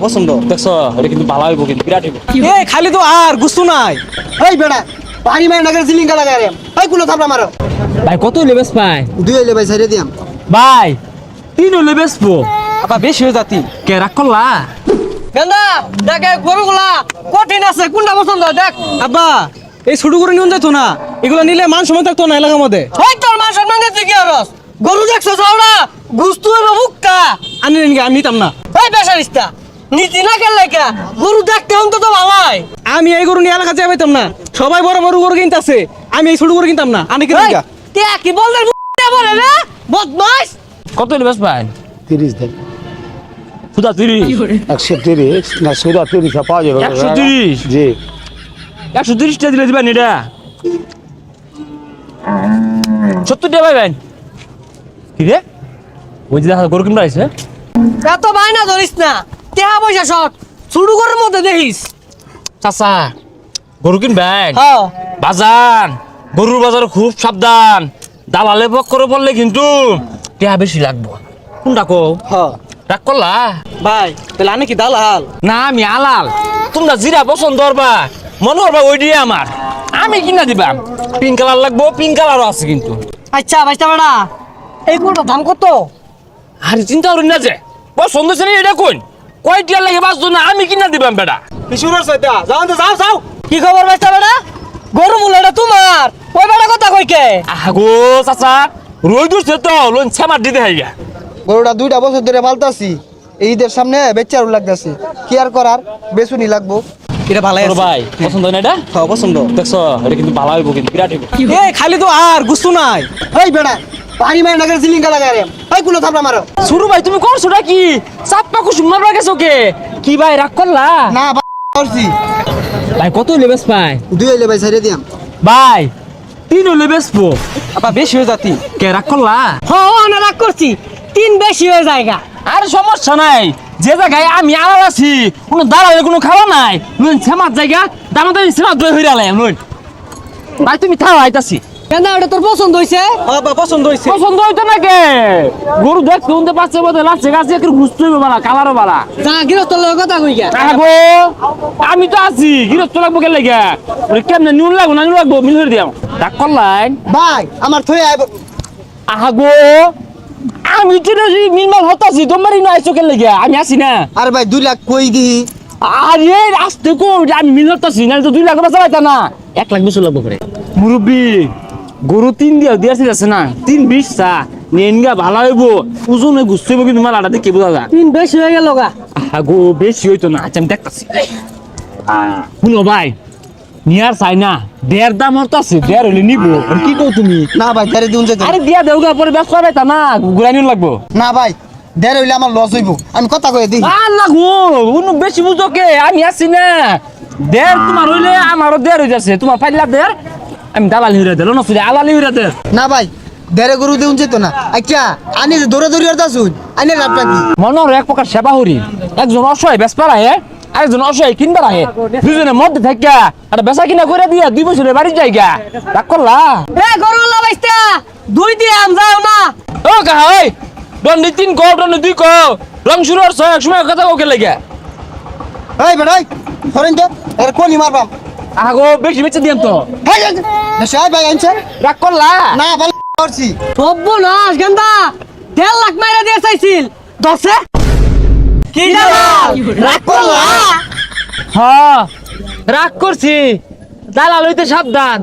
পছন্দ। দেখছো এটা কিন্তু ভালো হইব, কিন্তু বিরাট হইব। এই খালি তো আর গুস্তু নাই। এই বেটা পানি মার নাগের জিলিঙ্গা লাগাই রে এই কুলো থাপড়া মারো ভাই কত হইলে বেশ পাই? দুই হইলে ভাই সাইরে দিয়াম ভাই 3 হইলে বেচবো। আবার বেশি হয়ে যাতি। কে রাগ করলা? গেন্দা দেখে গরুগুলা কঠিন আছে, কোনটা পছন্দ দেখ। আব্বা এই ছোট করে নিয়ে যেত না, এগুলো নিলে মান সম্মান থাকতো না এলাকার মধ্যে। ওই তোর মা সম্মান দিতে কি আরস? গরু দেখছো যাওড়া গুস্তু হলো মুক্কা। আমি নিতাম না। ওই বেসারিস্তা নীতি না কেন লেখা গরু দেখতে অন্তত ভালাই। আমি এই গরু নিয়ে এলাকা যাই পাইতাম না। সবাই বড় বড় গরু কিনতেছে, আমি এই ছোট গরু কিনতাম না। আমি কিনতাম ওই, তে কি বলদের বলে রে বদমাইশ। কত হইলে বেশ পাই? 30 দেন সুদা 30। 130 না সুদা 30 পাওয়া যাবে 130? জি 130 টা দিলে দিবেন এটা? 70 টাকা পাইবেন। কি রে, ওই যে দেখা গরু কিনবা আইছে। এত বাইনা ধরিস না, টেহা পয়সা শট শুরু করার মধ্যে দেখিস। চাচা গরু কিনবেন? হ্যাঁ বাজান গরুর বাজারে খুব সাবধান, দালালে পক্করে পড়লে কিন্তু টেহা বেশি লাগবো। কোনটা কো? হ্যাঁ রাগ করলা? ভাই তাহলে আমি কি দালাল? না আমি আলাল, তোমরা জিরা পছন্দ করবা মনে করবা ওই দিয়ে আমার, আমি কিনা দিবাম। পিঙ্ক কালার লাগবো, পিঙ্ক কালারও আছে কিন্তু। আচ্ছা ভাইস্তা বেটা এই গরুটার দাম কত? আরে চিন্তা করেন না যে পছন্দ হচ্ছে না এটা কোন কয় টিয়া লাগে বাঁচতো না, আমি কিনা দিবাম বেটা। পিছুর সাইডা যাও তো যাও যাও। কি খবর ভাইস্তা বেটা? গরু মূল্যটা তোমার, ওই বেটা কথা কই কে? আগো চাচা রই দূরছে তো লোন ছামার দিতে হাইগা। গরুটা 2টা বছর ধরে পালতাছি এই ঈদের সামনে বেচারু লাগতাছে কি আর করার বেচুনি লাগবো এটা ভালো তোর ভাই পছন্দ হয় না এটা? হ্যাঁ পছন্দ। দেখছো এটা কিন্তু ভালো হইব, কিন্তু বিরাট হইব। এই খালি তো আর গুস্তু নাই। এই বেটা পানি মার নাগের জিলিঙ্গা লাগাই রে এই কুলো থাপড়া মারো শুরু ভাই তুমি করছো কি চাপ্পা কুসুম মারবা গেছো কে? কি ভাই রাগ করলা? না ভাই করছি ভাই কত হইলে বেশ পাই? দুই হইলে ভাই সাইরে দিয়াম ভাই 3 হইলে বেচবো। আবার বেশি হয়ে যাতি। কে রাগ করলা? হ্যাঁ না রাগ করছি, 3 বেশি হয়ে যায়গা। আরে সমস্যা নাই, যে জায়গায় আমি আলাদা আছি কোনো দাঁড়ালে কোনো খাওয়া নাই, নুন সেমার জায়গা দামাদামি সেমা দই হইরা লাইম নুন। ভাই তুমি থাও আইতাছি। গেন্দা ওটা তোর পছন্দ হইছে? আবার পছন্দ হয়েছে। পছন্দ হইতো না কে? গরু দেখতে উনতে পারছে বোধ লাচ্ছে গাছে একটু ঘুরতে হইবে বালা, কালারও বালা। যা গৃহস্থ লোক কথা কই কে? আগো আমি তো আছি, গিরস্ত লাগবো কে লাগা? ওরে কেমনে নুন লাগবো না নুন লাগবো মিল করে দিও। ডাক করলাই ভাই আমার থই আইব আগো আমি তো মিলমাল হতাছি, তোমারই নয় চোখের লেগে আমি আছি না। আরে ভাই 2 লাখ কই দিহি আরে আসতে কো আমি মিল হতাছি না, তো 2 লাখ টাকা চাইতা না, 1 লাখ বেশি লাগবো করে। মুরব্বি গরু 3 দিয়েছি আছে না, 3-20 চা নেনগা ভালো হইব, ওজনে গুছতে হইব, কিন্তু মালাটা দেখে বোঝা যায়। 3 বেশি হয়ে গেল গা। আগো বেশি হইতো না, আচ্ছা আমি দেখতাছি। শুনো ভাই নিয়ার চাই না, 1.5 দাম হতাছে, 1.5 হইলে নিবো। আর কি কও তুমি? না ভাই দেরে দিউন যেত আরে দিয়া দেওগা পরে ব্যস্ত পাইতা না, ঘুরাই নিন লাগবো। না ভাই দেরে হইলে আমার লস হইব আমি কথা কই দিই আর লাগবো উনি বেশি বুঝো কে, আমি আছি না। 1.5 তোমার হইলে আমারও 1.5 হয়ে যাচ্ছে, তোমার পাইলা 1.5 আমি দালালি হইরা দিল না, শুধু আলালি হইরা দে। না ভাই দেরে গরু দিউন যেত না আচ্ছা আনি যে দৌড়ে দৌড়ি আর দাসুন আনি রাতটা কি মনোর এক প্রকার সেবা হরি, একজন অসহায় বেসপা রাহে, আরেকজন অসহায় কিনবা রাহে, দুজনের মধ্যে থাকিয়া একটা বেচা কিনা করে দিয়া 2 বছরের বাড়ি যাইগা। রাগ করলা? এ গরুলা বাইস্তা 2 দিয়ে আম যাও না। ও কাহা ওই দন্ডি 3 কো দন্ডি 2 কো রং শুরু হচ্ছে, এক সময় কথা ওকে লাগে। এই বেড়াই ধরেন তো এর কোনি মারবাম আগো বেশি বেচে দিয়াম তো। দেশে ভাই আনছে রাগ করলা? না ভালো করছি সর্বনাশ গেন্দা 1.5 লাখ মাইরা দিয়ে চাইছিল 10 কি দালাল রাগ করলা? হ্যাঁ রাগ করছি, দালাল হইতে সাবধান।